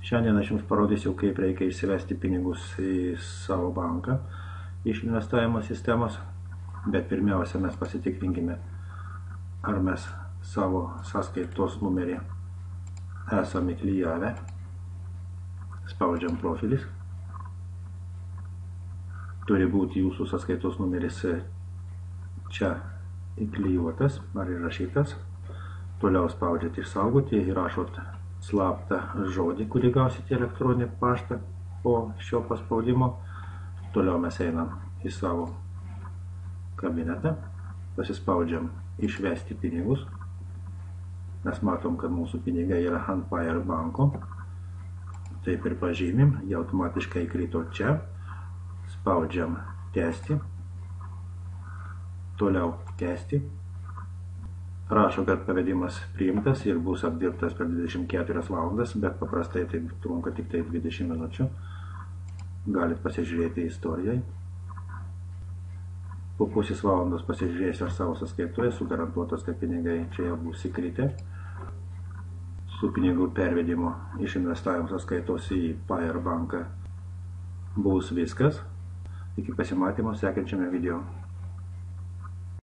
Šiandien aš jums parodysiu, kaip reikia įsivesti pinigus į savo banką iš investavimo sistemos, bet pirmiausia mes pasitikrinkime, ar mes savo sąskaitos numerį esame įklijavę. Spaudžiam profilis. Turi būti jūsų sąskaitos numeris čia įklijuotas ar įrašytas. Toliau spaudžiat išsaugoti ir rašot slaptą žodį, kurį gausite elektroninį paštą po šio paspaudimo. Toliau mes einam į savo kabinetą, pasispaudžiam išvesti pinigus. Mes matom, kad mūsų pinigai yra ant Pair banko. Taip ir pažymim, jie automatiškai įkrito čia. Spaudžiam tęsti. Toliau tęsti. Rašo, kad pavedimas priimtas ir bus apdirbtas per 24 valandas, bet paprastai tai trunka tik 20 minučių. Galit pasižiūrėti istorijai. Po pusės valandos pasižiūrėsiu ar savo sąskaitoje, sugarantuotas, kad pinigai čia jau bus įkritę. Su pinigų pervedimu iš investavimo sąskaitos į Pair banką bus viskas. Iki pasimatymo sekančiame video.